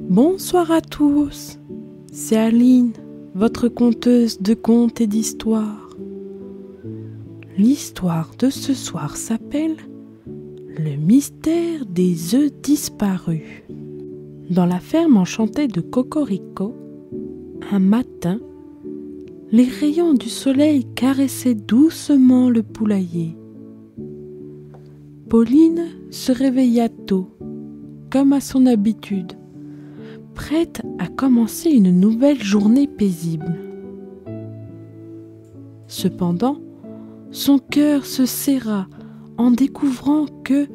Bonsoir à tous, c'est Aline, votre conteuse de contes et d'histoires. L'histoire de ce soir s'appelle « Le mystère des œufs disparus ». Dans la ferme enchantée de Cocorico, un matin, les rayons du soleil caressaient doucement le poulailler. Pauline se réveilla tôt, comme à son habitude, prête à commencer une nouvelle journée paisible. Cependant, son cœur se serra en découvrant que,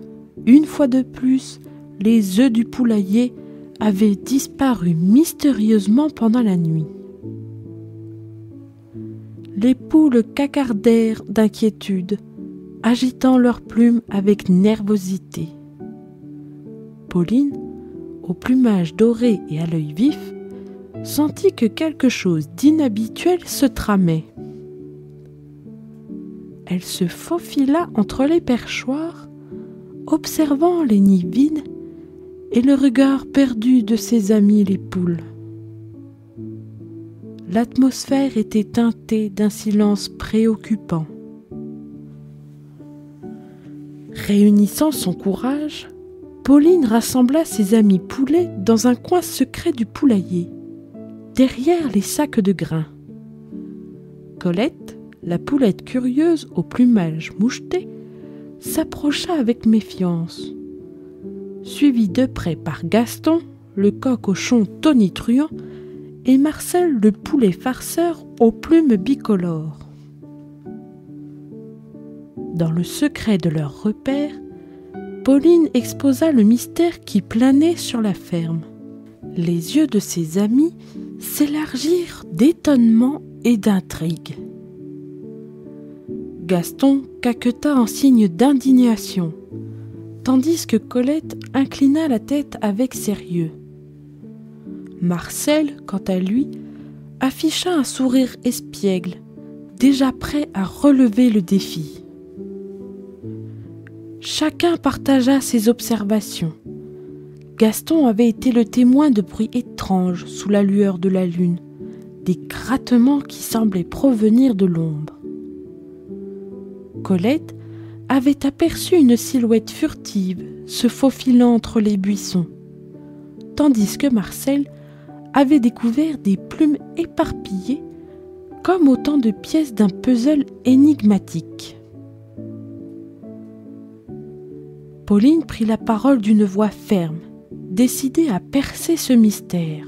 une fois de plus, les œufs du poulailler avaient disparu mystérieusement pendant la nuit. Les poules cacardèrent d'inquiétude, agitant leurs plumes avec nervosité. Pauline, au plumage doré et à l'œil vif, sentit que quelque chose d'inhabituel se tramait. Elle se faufila entre les perchoirs, observant les nids vides et le regard perdu de ses amis les poules. L'atmosphère était teintée d'un silence préoccupant. Réunissant son courage, Pauline rassembla ses amis poulets dans un coin secret du poulailler, derrière les sacs de grains. Colette, la poulette curieuse au plumage moucheté, s'approcha avec méfiance. Suivie de près par Gaston, le coq-cochon tonitruant, et Marcel, le poulet farceur aux plumes bicolores. Dans le secret de leur repère, Pauline exposa le mystère qui planait sur la ferme. Les yeux de ses amis s'élargirent d'étonnement et d'intrigue. Gaston caqueta en signe d'indignation, tandis que Colette inclina la tête avec sérieux. Marcel, quant à lui, afficha un sourire espiègle, déjà prêt à relever le défi. Chacun partagea ses observations. Gaston avait été le témoin de bruits étranges sous la lueur de la lune, des grattements qui semblaient provenir de l'ombre. Colette avait aperçu une silhouette furtive se faufilant entre les buissons, tandis que Marcel avait découvert des plumes éparpillées comme autant de pièces d'un puzzle énigmatique. Pauline prit la parole d'une voix ferme, décidée à percer ce mystère.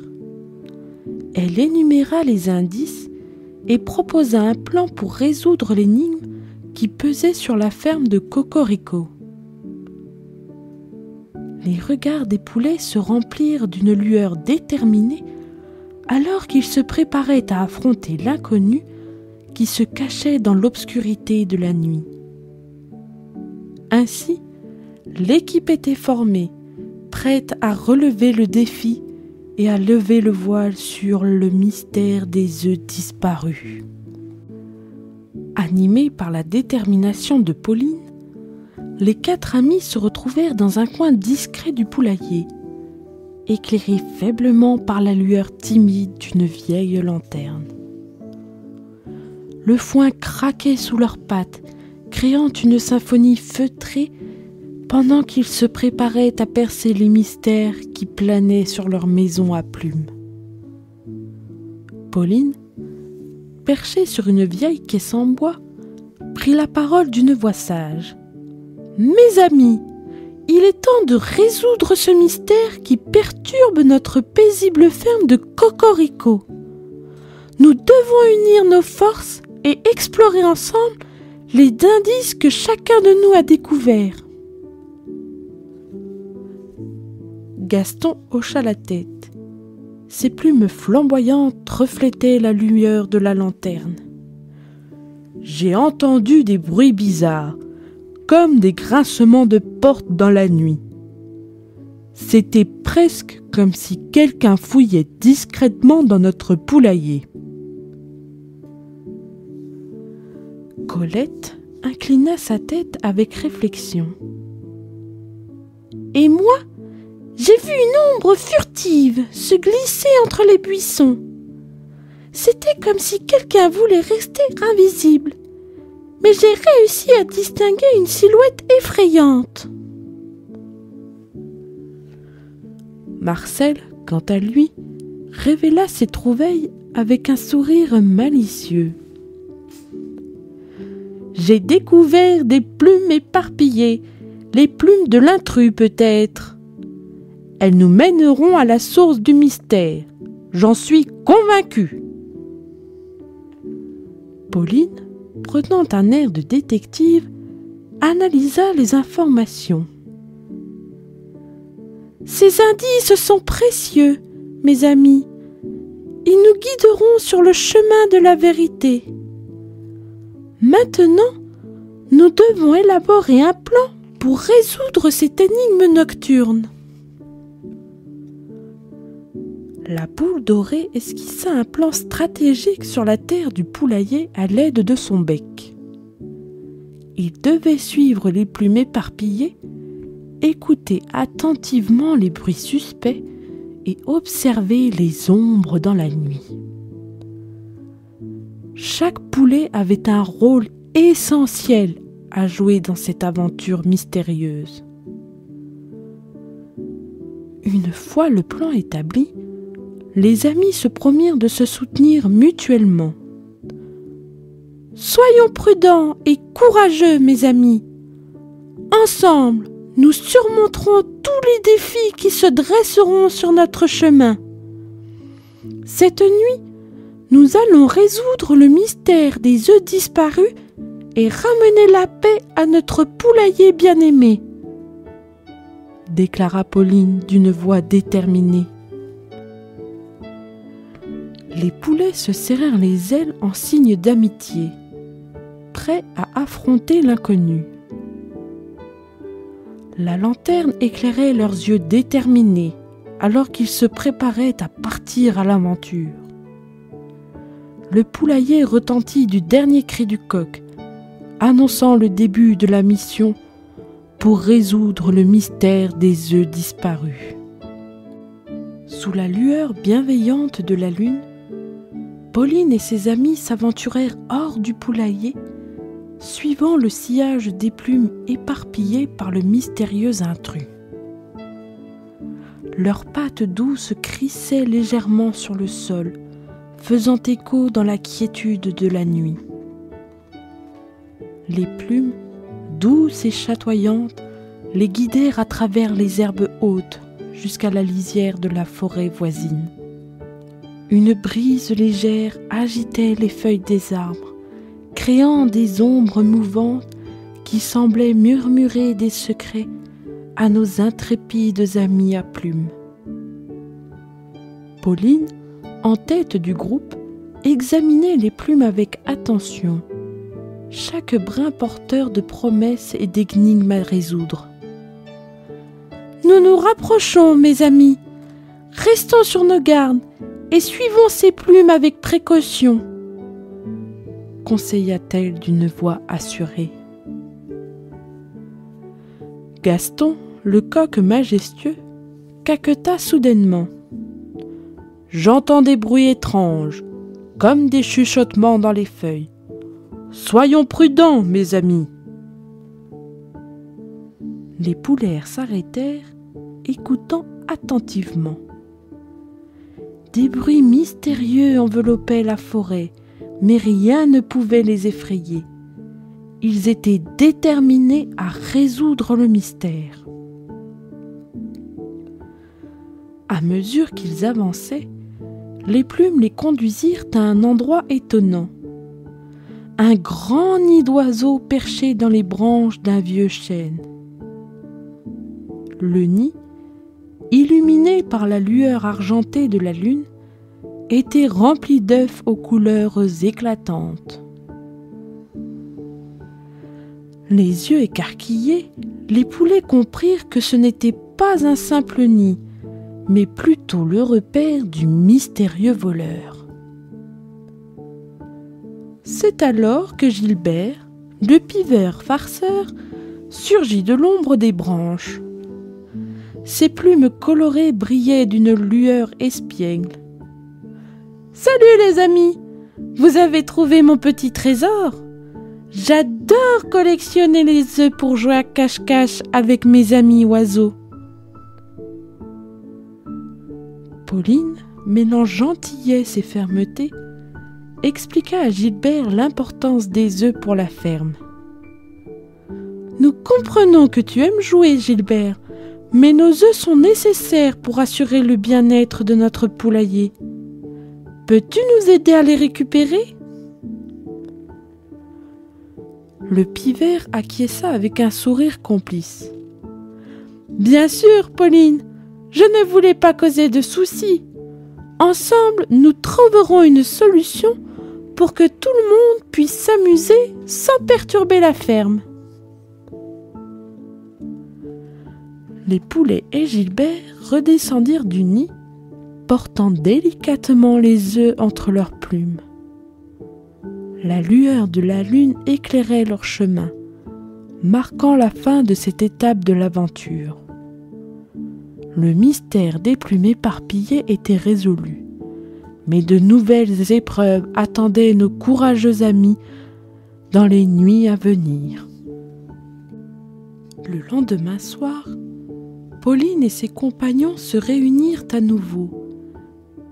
Elle énuméra les indices et proposa un plan pour résoudre l'énigme qui pesait sur la ferme de Cocorico. Les regards des poulets se remplirent d'une lueur déterminée alors qu'ils se préparaient à affronter l'inconnu qui se cachait dans l'obscurité de la nuit. Ainsi, l'équipe était formée, prête à relever le défi et à lever le voile sur le mystère des œufs disparus. Animés par la détermination de Pauline, les 4 amis se retrouvèrent dans un coin discret du poulailler, éclairé faiblement par la lueur timide d'une vieille lanterne. Le foin craquait sous leurs pattes, créant une symphonie feutrée pendant qu'ils se préparaient à percer les mystères qui planaient sur leur maison à plumes. Pauline, perchée sur une vieille caisse en bois, prit la parole d'une voix sage. « Mes amis, il est temps de résoudre ce mystère qui perturbe notre paisible ferme de Cocorico. Nous devons unir nos forces et explorer ensemble les indices que chacun de nous a découverts. » Gaston hocha la tête. Ses plumes flamboyantes reflétaient la lueur de la lanterne. « J'ai entendu des bruits bizarres, comme des grincements de portes dans la nuit. C'était presque comme si quelqu'un fouillait discrètement dans notre poulailler. » Colette inclina sa tête avec réflexion. « Et moi ? j'ai vu une ombre furtive se glisser entre les buissons. C'était comme si quelqu'un voulait rester invisible, mais j'ai réussi à distinguer une silhouette effrayante. » Marcel, quant à lui, révéla ses trouvailles avec un sourire malicieux. « J'ai découvert des plumes éparpillées, les plumes de l'intrus peut-être. Elles nous mèneront à la source du mystère, j'en suis convaincue. » Pauline, prenant un air de détective, analysa les informations. « Ces indices sont précieux, mes amis. Ils nous guideront sur le chemin de la vérité. Maintenant, nous devons élaborer un plan pour résoudre cette énigme nocturne. » La poule dorée esquissa un plan stratégique sur la terre du poulailler à l'aide de son bec. Il devait suivre les plumes éparpillées, écouter attentivement les bruits suspects et observer les ombres dans la nuit. Chaque poulet avait un rôle essentiel à jouer dans cette aventure mystérieuse. Une fois le plan établi, les amis se promirent de se soutenir mutuellement. « Soyons prudents et courageux, mes amis. Ensemble, nous surmonterons tous les défis qui se dresseront sur notre chemin. Cette nuit, nous allons résoudre le mystère des œufs disparus et ramener la paix à notre poulailler bien-aimé, » déclara Pauline d'une voix déterminée. Les poulets se serrèrent les ailes en signe d'amitié, prêts à affronter l'inconnu. La lanterne éclairait leurs yeux déterminés alors qu'ils se préparaient à partir à l'aventure. Le poulailler retentit du dernier cri du coq, annonçant le début de la mission pour résoudre le mystère des œufs disparus. Sous la lueur bienveillante de la lune, Pauline et ses amis s'aventurèrent hors du poulailler, suivant le sillage des plumes éparpillées par le mystérieux intrus. Leurs pattes douces crissaient légèrement sur le sol, faisant écho dans la quiétude de la nuit. Les plumes, douces et chatoyantes, les guidèrent à travers les herbes hautes jusqu'à la lisière de la forêt voisine. Une brise légère agitait les feuilles des arbres, créant des ombres mouvantes qui semblaient murmurer des secrets à nos intrépides amis à plumes. Pauline, en tête du groupe, examinait les plumes avec attention, chaque brin porteur de promesses et d'énigmes à résoudre. « Nous nous rapprochons, mes amis. Restons sur nos gardes et suivons ces plumes avec précaution, » conseilla-t-elle d'une voix assurée. Gaston, le coq majestueux, caqueta soudainement. « J'entends des bruits étranges, comme des chuchotements dans les feuilles. Soyons prudents, mes amis. » Les poulets s'arrêtèrent, écoutant attentivement. Des bruits mystérieux enveloppaient la forêt, mais rien ne pouvait les effrayer. Ils étaient déterminés à résoudre le mystère. À mesure qu'ils avançaient, les plumes les conduisirent à un endroit étonnant. Un grand nid d'oiseaux perché dans les branches d'un vieux chêne. Le nid, illuminé par la lueur argentée de la lune, était rempli d'œufs aux couleurs éclatantes. Les yeux écarquillés, les poulets comprirent que ce n'était pas un simple nid, mais plutôt le repère du mystérieux voleur. C'est alors que Gilbert, le piveur farceur, surgit de l'ombre des branches. Ses plumes colorées brillaient d'une lueur espiègle. « Salut les amis! Vous avez trouvé mon petit trésor? J'adore collectionner les œufs pour jouer à cache-cache avec mes amis oiseaux. » Pauline, mêlant gentillesse et fermeté, expliqua à Gilbert l'importance des œufs pour la ferme. « Nous comprenons que tu aimes jouer, Gilbert, mais nos œufs sont nécessaires pour assurer le bien-être de notre poulailler. Peux-tu nous aider à les récupérer ?» Le pivert acquiesça avec un sourire complice. « Bien sûr, Pauline, je ne voulais pas causer de soucis. Ensemble, nous trouverons une solution pour que tout le monde puisse s'amuser sans perturber la ferme. » Les poulets et Gilbert redescendirent du nid, portant délicatement les œufs entre leurs plumes. La lueur de la lune éclairait leur chemin, marquant la fin de cette étape de l'aventure. Le mystère des plumes éparpillées était résolu, mais de nouvelles épreuves attendaient nos courageux amis dans les nuits à venir. Le lendemain soir, Pauline et ses compagnons se réunirent à nouveau,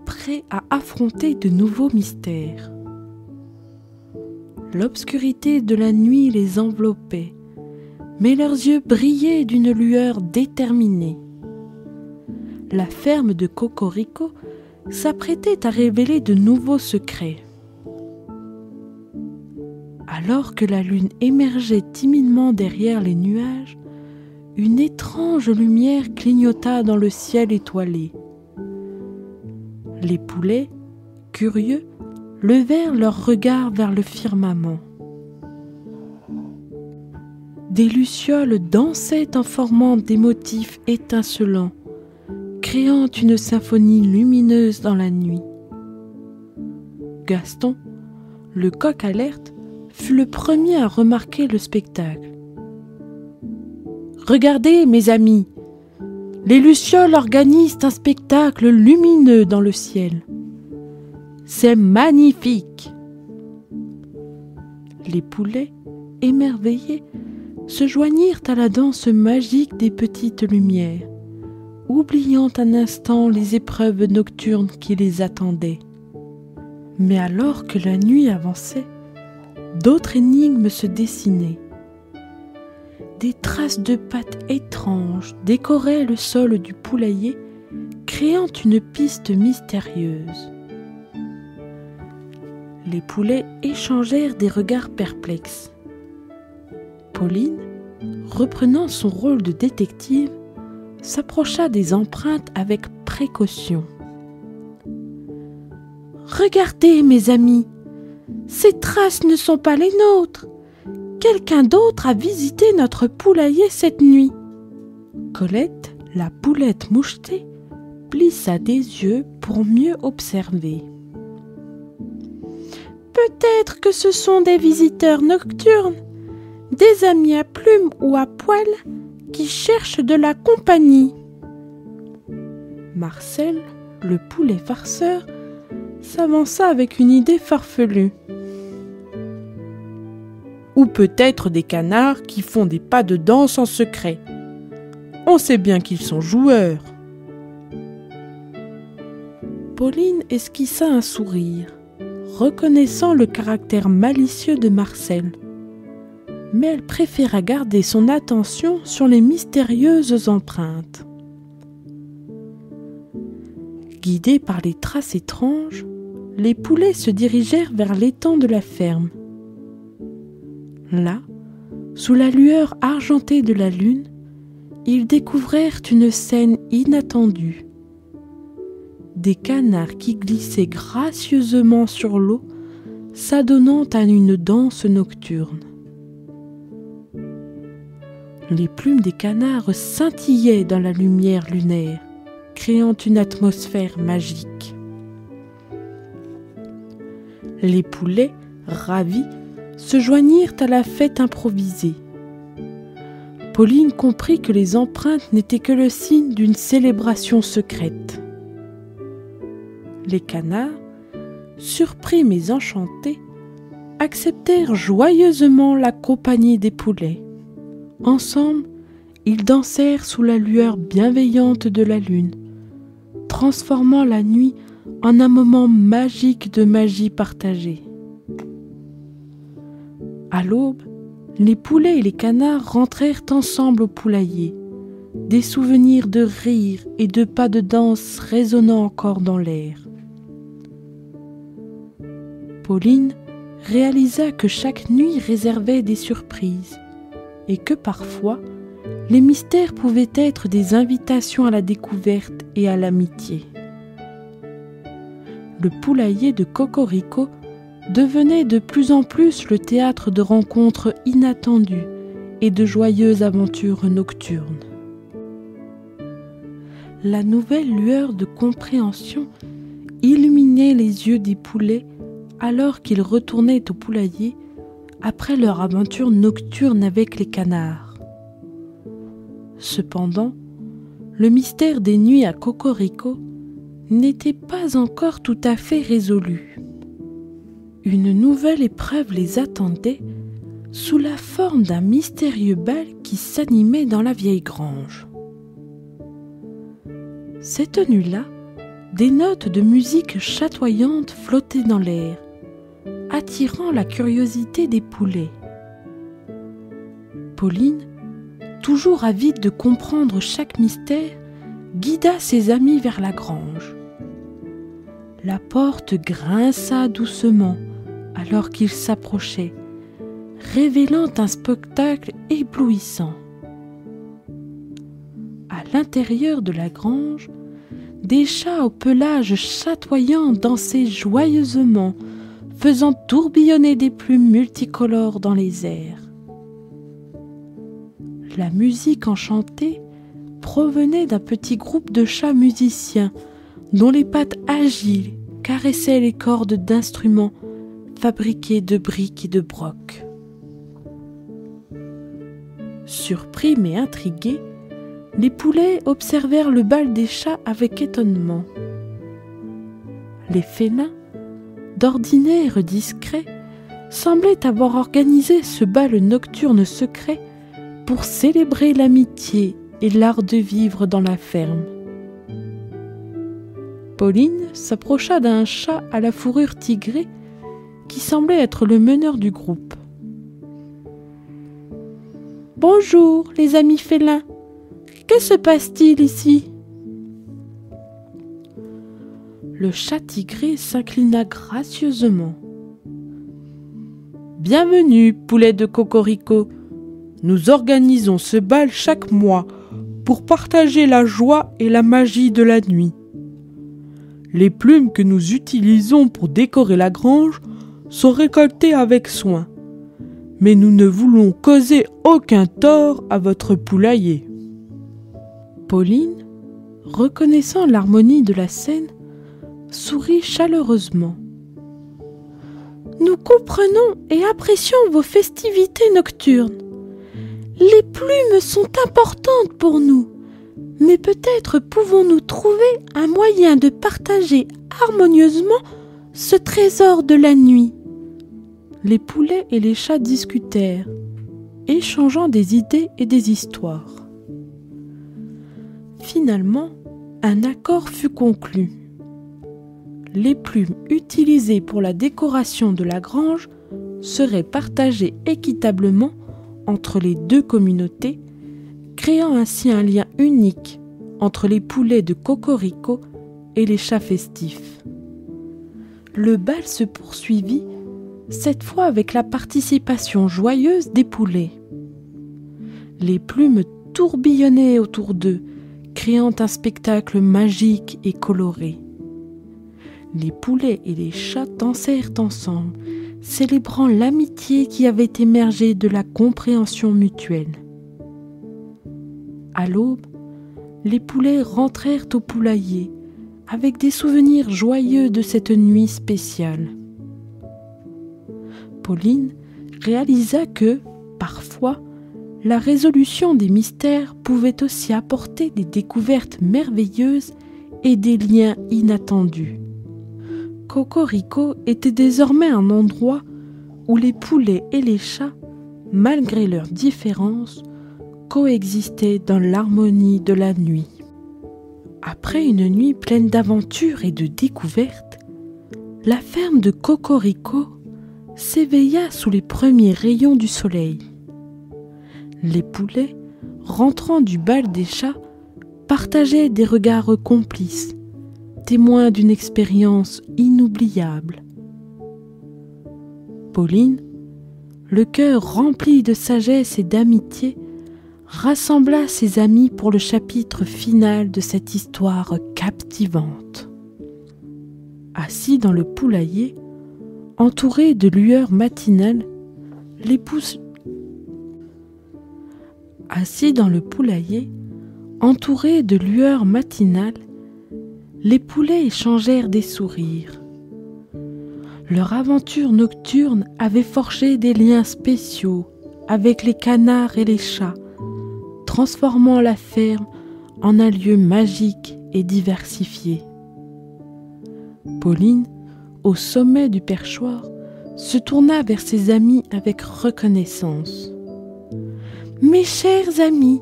prêts à affronter de nouveaux mystères. L'obscurité de la nuit les enveloppait, mais leurs yeux brillaient d'une lueur déterminée. La ferme de Cocorico s'apprêtait à révéler de nouveaux secrets. Alors que la lune émergeait timidement derrière les nuages, une étrange lumière clignota dans le ciel étoilé. Les poulets, curieux, levèrent leurs regards vers le firmament. Des lucioles dansaient en formant des motifs étincelants, créant une symphonie lumineuse dans la nuit. Gaston, le coq alerte, fut le premier à remarquer le spectacle. « Regardez, mes amis, les lucioles organisent un spectacle lumineux dans le ciel. C'est magnifique !» Les poulets, émerveillés, se joignirent à la danse magique des petites lumières, oubliant un instant les épreuves nocturnes qui les attendaient. Mais alors que la nuit avançait, d'autres énigmes se dessinaient. Des traces de pattes étranges décoraient le sol du poulailler, créant une piste mystérieuse. Les poulets échangèrent des regards perplexes. Pauline, reprenant son rôle de détective, s'approcha des empreintes avec précaution. « Regardez, mes amis, ces traces ne sont pas les nôtres. Quelqu'un d'autre a visité notre poulailler cette nuit. » Colette, la poulette mouchetée, plissa des yeux pour mieux observer. « Peut-être que ce sont des visiteurs nocturnes, des amis à plumes ou à poils qui cherchent de la compagnie. » Marcel, le poulet farceur, s'avança avec une idée farfelue. « Ou peut-être des canards qui font des pas de danse en secret. On sait bien qu'ils sont joueurs. » Pauline esquissa un sourire, reconnaissant le caractère malicieux de Marcel. Mais elle préféra garder son attention sur les mystérieuses empreintes. Guidés par les traces étranges, les poulets se dirigèrent vers l'étang de la ferme. Là, sous la lueur argentée de la lune, ils découvrèrent une scène inattendue. Des canards qui glissaient gracieusement sur l'eau, s'adonnant à une danse nocturne. Les plumes des canards scintillaient dans la lumière lunaire, créant une atmosphère magique. Les poulets, ravis, se joignirent à la fête improvisée. Pauline comprit que les empreintes n'étaient que le signe d'une célébration secrète. Les canards, surpris mais enchantés, acceptèrent joyeusement la compagnie des poulets. Ensemble, ils dansèrent sous la lueur bienveillante de la lune, transformant la nuit en un moment magique de magie partagée. À l'aube, les poulets et les canards rentrèrent ensemble au poulailler, des souvenirs de rires et de pas de danse résonnant encore dans l'air. Pauline réalisa que chaque nuit réservait des surprises et que parfois, les mystères pouvaient être des invitations à la découverte et à l'amitié. Le poulailler de Cocorico devenait de plus en plus le théâtre de rencontres inattendues et de joyeuses aventures nocturnes. La nouvelle lueur de compréhension illuminait les yeux des poulets alors qu'ils retournaient au poulailler après leur aventure nocturne avec les canards. Cependant, le mystère des nuits à Cocorico n'était pas encore tout à fait résolu. Une nouvelle épreuve les attendait sous la forme d'un mystérieux bal qui s'animait dans la vieille grange. Cette nuit-là, des notes de musique chatoyantes flottaient dans l'air, attirant la curiosité des poulets. Pauline, toujours avide de comprendre chaque mystère, guida ses amis vers la grange. La porte grinça doucement alors qu'ils s'approchaient, révélant un spectacle éblouissant. À l'intérieur de la grange, des chats au pelage chatoyant dansaient joyeusement, faisant tourbillonner des plumes multicolores dans les airs. La musique enchantée provenait d'un petit groupe de chats musiciens dont les pattes agiles caressaient les cordes d'instruments fabriqués de briques et de brocs. Surpris mais intrigués, les poulets observèrent le bal des chats avec étonnement. Les félins, d'ordinaire discrets, semblaient avoir organisé ce bal nocturne secret pour célébrer l'amitié et l'art de vivre dans la ferme. Pauline s'approcha d'un chat à la fourrure tigrée qui semblait être le meneur du groupe. « Bonjour, les amis félins. Que se passe-t-il ici ?» Le chat tigré s'inclina gracieusement. « Bienvenue, poulet de Cocorico. Nous organisons ce bal chaque mois pour partager la joie et la magie de la nuit. Les plumes que nous utilisons pour décorer la grange sont récoltées avec soin, mais nous ne voulons causer aucun tort à votre poulailler. » Pauline, reconnaissant l'harmonie de la scène, sourit chaleureusement. « Nous comprenons et apprécions vos festivités nocturnes. Les plumes sont importantes pour nous, mais peut-être pouvons-nous trouver un moyen de partager harmonieusement ce trésor de la nuit. » Les poulets et les chats discutèrent, échangeant des idées et des histoires. Finalement, un accord fut conclu. Les plumes utilisées pour la décoration de la grange seraient partagées équitablement entre les deux communautés, créant ainsi un lien unique entre les poulets de Cocorico et les chats festifs. Le bal se poursuivit, cette fois avec la participation joyeuse des poulets. Les plumes tourbillonnaient autour d'eux, créant un spectacle magique et coloré. Les poulets et les chats dansèrent ensemble, célébrant l'amitié qui avait émergé de la compréhension mutuelle. À l'aube, les poulets rentrèrent au poulailler avec des souvenirs joyeux de cette nuit spéciale. Pauline réalisa que, parfois, la résolution des mystères pouvait aussi apporter des découvertes merveilleuses et des liens inattendus. Cocorico était désormais un endroit où les poulets et les chats, malgré leurs différences, coexistaient dans l'harmonie de la nuit. Après une nuit pleine d'aventures et de découvertes, la ferme de Cocorico s'éveilla sous les premiers rayons du soleil. Les poulets, rentrant du bal des chats, partageaient des regards complices, témoins d'une expérience inoubliable. Pauline, le cœur rempli de sagesse et d'amitié, rassembla ses amis pour le chapitre final de cette histoire captivante. Assis dans le poulailler, entouré de lueurs matinales, les poulets échangèrent des sourires. Leur aventure nocturne avait forgé des liens spéciaux avec les canards et les chats, transformant la ferme en un lieu magique et diversifié. Pauline, au sommet du perchoir, se tourna vers ses amis avec reconnaissance. « Mes chers amis,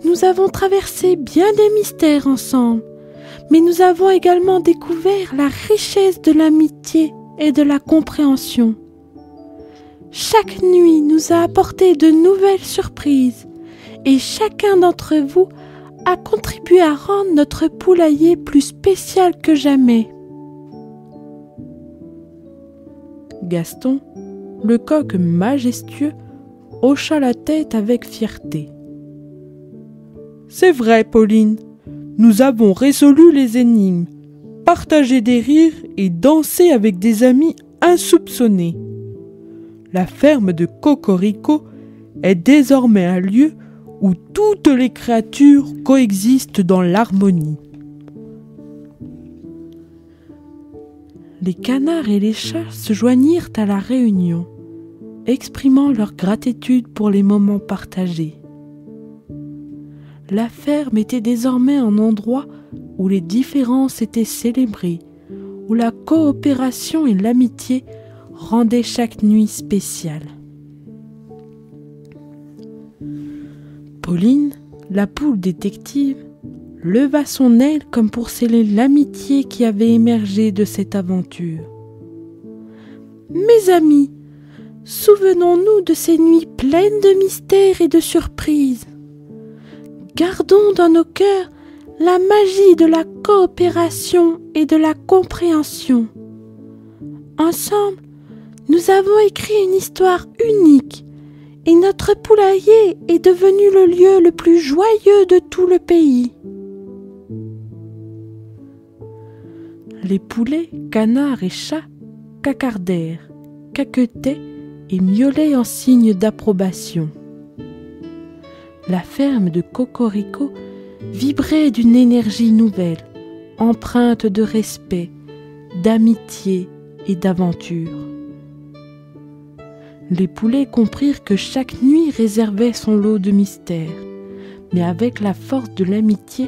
nous avons traversé bien des mystères ensemble, mais nous avons également découvert la richesse de l'amitié et de la compréhension. Chaque nuit nous a apporté de nouvelles surprises et chacun d'entre vous a contribué à rendre notre poulailler plus spécial que jamais. » Gaston, le coq majestueux, hocha la tête avec fierté. « C'est vrai, Pauline, nous avons résolu les énigmes, partagé des rires et dansé avec des amis insoupçonnés. La ferme de Cocorico est désormais un lieu où toutes les créatures coexistent dans l'harmonie. » Les canards et les chats se joignirent à la réunion, exprimant leur gratitude pour les moments partagés. La ferme était désormais un endroit où les différences étaient célébrées, où la coopération et l'amitié rendaient chaque nuit spéciale. Pauline, la poule détective, leva son aile comme pour sceller l'amitié qui avait émergé de cette aventure. « Mes amis, souvenons-nous de ces nuits pleines de mystères et de surprises. Gardons dans nos cœurs la magie de la coopération et de la compréhension. Ensemble, nous avons écrit une histoire unique et notre poulailler est devenu le lieu le plus joyeux de tout le pays. » Les poulets, canards et chats cacardèrent, caquetaient et miaulaient en signe d'approbation. La ferme de Cocorico vibrait d'une énergie nouvelle, empreinte de respect, d'amitié et d'aventure. Les poulets comprirent que chaque nuit réservait son lot de mystères, mais avec la force de l'amitié,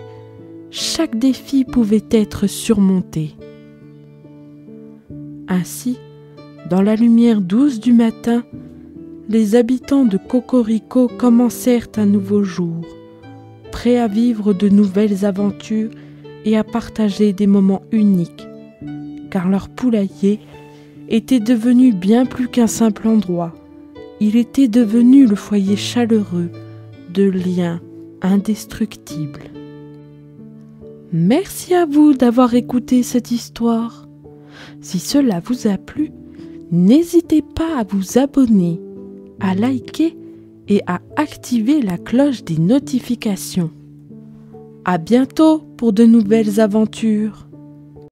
chaque défi pouvait être surmonté. Ainsi, dans la lumière douce du matin, les habitants de Cocorico commencèrent un nouveau jour, prêts à vivre de nouvelles aventures et à partager des moments uniques, car leur poulailler était devenu bien plus qu'un simple endroit. Il était devenu le foyer chaleureux de liens indestructibles. Merci à vous d'avoir écouté cette histoire. Si cela vous a plu, n'hésitez pas à vous abonner, à liker et à activer la cloche des notifications. À bientôt pour de nouvelles aventures.